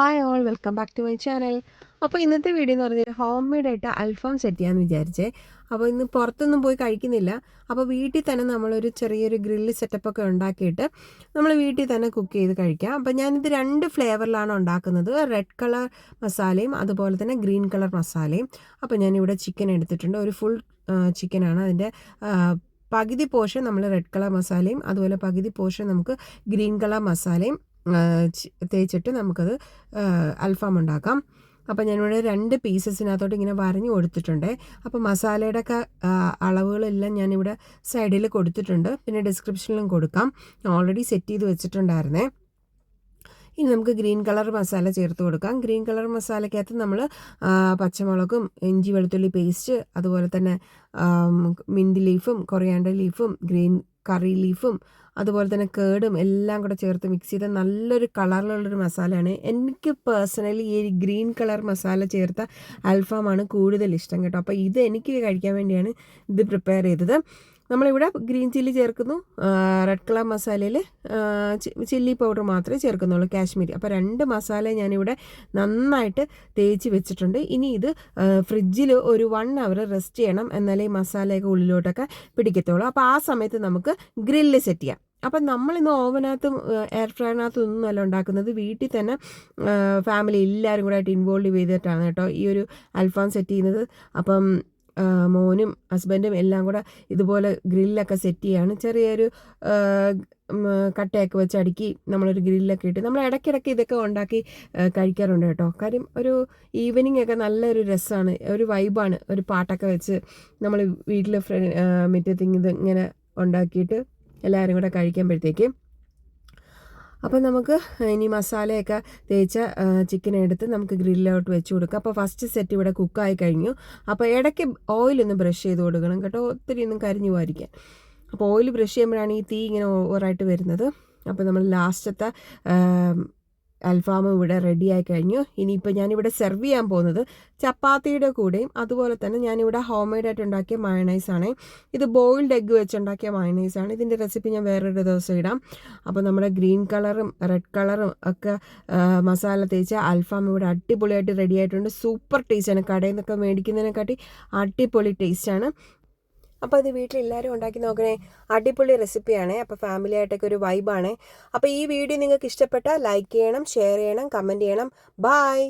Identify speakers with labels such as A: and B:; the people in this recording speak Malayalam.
A: Hi all welcome back to my channel. അപ്പോൾ ഇന്നത്തെ വീഡിയോ എന്ന് പറഞ്ഞാൽ ഹോം മെയ്ഡായിട്ട് അൽഫാം സെറ്റ് ചെയ്യാമെന്ന് വിചാരിച്ചേ. അപ്പോൾ ഇന്ന് പുറത്തൊന്നും പോയി കഴിക്കുന്നില്ല. അപ്പോൾ വീട്ടിൽ തന്നെ നമ്മളൊരു ചെറിയൊരു ഗ്രില്ല് സെറ്റപ്പൊക്കെ ഉണ്ടാക്കിയിട്ട് നമ്മൾ വീട്ടിൽ തന്നെ കുക്ക് ചെയ്ത് കഴിക്കാം. അപ്പോൾ ഞാനിത് 2 ഫ്ലേവറിലാണ് ഉണ്ടാക്കുന്നത്. റെഡ് കളർ മസാലയും അതുപോലെ തന്നെ ഗ്രീൻ കളർ മസാലയും. അപ്പോൾ ഞാനിവിടെ ചിക്കൻ എടുത്തിട്ടുണ്ട്. ഒരു ഫുൾ ചിക്കനാണ്. അതിൻ്റെ പകുതി പോർഷൻ നമ്മൾ റെഡ് കളർ മസാലയും അതുപോലെ പകുതി പോർഷൻ നമുക്ക് ഗ്രീൻ കളർ മസാലയും തേച്ചിട്ട് നമുക്കത് അൽഫാം ഉണ്ടാക്കാം. അപ്പോൾ ഞാനിവിടെ 2 പീസസിനകത്തോട്ട് ഇങ്ങനെ വരഞ്ഞു കൊടുത്തിട്ടുണ്ട്. അപ്പോൾ മസാലയുടെ ഒക്കെ അളവുകളെല്ലാം ഞാനിവിടെ സൈഡിൽ കൊടുത്തിട്ടുണ്ട്. പിന്നെ ഡിസ്ക്രിപ്ഷനിലും കൊടുക്കാം. ഓൾറെഡി സെറ്റ് ചെയ്ത് വെച്ചിട്ടുണ്ടായിരുന്നേ. ഇനി നമുക്ക് ഗ്രീൻ കളർ മസാല ചേർത്ത് കൊടുക്കാം. ഗ്രീൻ കളർ മസാലയ്ക്കകത്ത് നമ്മൾ പച്ചമുളകും ഇഞ്ചി വെളുത്തുള്ളി പേസ്റ്റ് അതുപോലെ തന്നെ മിൻറ്റ് ലീഫും കൊറിയാണ്ടർ ലീഫും ഗ്രീൻ കറി ലീഫും അതുപോലെ തന്നെ കേടും എല്ലാം കൂടെ ചേർത്ത് മിക്സ് ചെയ്ത നല്ലൊരു കളറിലുള്ളൊരു മസാലയാണ്. എനിക്ക് പേഴ്സണലി ഈ ഗ്രീൻ കളർ മസാല ചേർത്ത അൽഫാമാണ് കൂടുതൽ ഇഷ്ടം കേട്ടോ. അപ്പോൾ ഇത് എനിക്ക് കഴിക്കാൻ വേണ്ടിയാണ് ഇത് പ്രിപ്പയർ ചെയ്തത്. നമ്മളിവിടെ ഗ്രീൻ ചില്ലി ചേർക്കുന്നു, റെഡ് കളർ മസാലയിൽ ചില്ലി പൗഡർ മാത്രമേ ചേർക്കുന്നുള്ളൂ, കാശ്മീരി. അപ്പോൾ 2 മസാല ഞാനിവിടെ നന്നായിട്ട് തേച്ച് വെച്ചിട്ടുണ്ട്. ഇനി ഇത് ഫ്രിഡ്ജിൽ ഒരു 1 അവർ റെസ്റ്റ് ചെയ്യണം, എന്നാലേ ഈ മസാലയൊക്കെ ഉള്ളിലോട്ടൊക്കെ പിടിക്കത്തുള്ളൂ. അപ്പോൾ ആ സമയത്ത് നമുക്ക് ഗ്രില്ല് സെറ്റ് ചെയ്യാം. അപ്പം നമ്മളിന്ന് ഓവനകത്തും എയർ ഫ്രയറിനകത്തും ഒന്നുമല്ല ഉണ്ടാക്കുന്നത്. വീട്ടിൽ തന്നെ ഫാമിലി എല്ലാവരും കൂടെ ആയിട്ട് ഇൻവോൾവ് ചെയ്തിട്ടാണ് കേട്ടോ ഈ ഒരു അൽഫാം സെറ്റ് ചെയ്യുന്നത്. അപ്പം മോനും ഹസ്ബൻഡും എല്ലാം കൂടെ ഇതുപോലെ ഗ്രില്ലൊക്കെ സെറ്റ് ചെയ്യാണ്. ചെറിയൊരു കട്ടയൊക്കെ വെച്ച് അടുക്കി നമ്മളൊരു ഗ്രില്ലൊക്കെ ഇട്ട് നമ്മൾ ഇടയ്ക്കിടയ്ക്ക് ഇതൊക്കെ ഉണ്ടാക്കി കഴിക്കാറുണ്ട് കേട്ടോ. കാര്യം ഒരു ഈവനിങ് ഒക്കെ നല്ലൊരു രസമാണ്, ഒരു വൈബാണ്. ഒരു പാട്ടൊക്കെ വെച്ച് നമ്മൾ വീട്ടിൽ മുറ്റത്തിങ് ഇത് ഇങ്ങനെ ഉണ്ടാക്കിയിട്ട് എല്ലാവരും കൂടെ കഴിക്കുമ്പോഴത്തേക്കും. അപ്പോൾ നമുക്ക് ഇനി മസാലയൊക്കെ തേച്ച ചിക്കൻ എടുത്ത് നമുക്ക് ഗ്രില്ലോട്ട് വെച്ച് കൊടുക്കാം. അപ്പോൾ ഫസ്റ്റ് സെറ്റ് ഇവിടെ കുക്കായി കഴിഞ്ഞു. അപ്പോൾ ഇടയ്ക്ക് ഓയിലൊന്ന് ബ്രഷ് ചെയ്ത് കൊടുക്കണം കേട്ടോ, ഒത്തിരി ഒന്നും കരിഞ്ഞു പോയിരിക്കാൻ. അപ്പോൾ ഓയിൽ ബ്രഷ് ചെയ്യുമ്പോഴാണ് ഈ തീ ഇങ്ങനെ ഓവറായിട്ട് വരുന്നത്. അപ്പോൾ നമ്മൾ ലാസ്റ്റത്തെ അൽഫാമും ഇവിടെ റെഡിയായി കഴിഞ്ഞു. ഇനിയിപ്പോൾ ഞാനിവിടെ സെർവ് ചെയ്യാൻ പോകുന്നത് ചപ്പാത്തിയുടെ കൂടെയും അതുപോലെ തന്നെ ഞാനിവിടെ ഹോം മെയ്ഡായിട്ട് ഉണ്ടാക്കിയ മയണൈസാണ്. ഇത് ബോയിൽഡ് എഗ്ഗ് വെച്ചുണ്ടാക്കിയ മയണൈസാണ്. ഇതിൻ്റെ റെസിപ്പി ഞാൻ വേറൊരു ദിവസം ഇടാം. അപ്പോൾ നമ്മുടെ ഗ്രീൻ കളറും റെഡ് കളറും ഒക്കെ മസാല തേച്ച അൽഫാം ഇവിടെ അടിപൊളിയായിട്ട് റെഡി ആയിട്ടുണ്ട്. സൂപ്പർ ടേസ്റ്റാണ്. കടയിൽ നിന്നൊക്കെ മേടിക്കുന്നതിനെക്കാട്ടി അടിപൊളി ടേസ്റ്റാണ്. അപ്പോൾ ഇത് വീട്ടിൽ എല്ലാവരും ഉണ്ടാക്കി നോക്കണേ, അടിപൊളി റെസിപ്പിയാണ്. അപ്പോൾ ഫാമിലി ആയിട്ടൊക്കെ ഒരു വൈബാണ്. അപ്പോൾ ഈ വീഡിയോ നിങ്ങൾക്ക് ഇഷ്ടപ്പെട്ടാൽ ലൈക്ക് ചെയ്യണം, ഷെയർ ചെയ്യണം, കമൻറ്റ് ചെയ്യണം. ബായ്.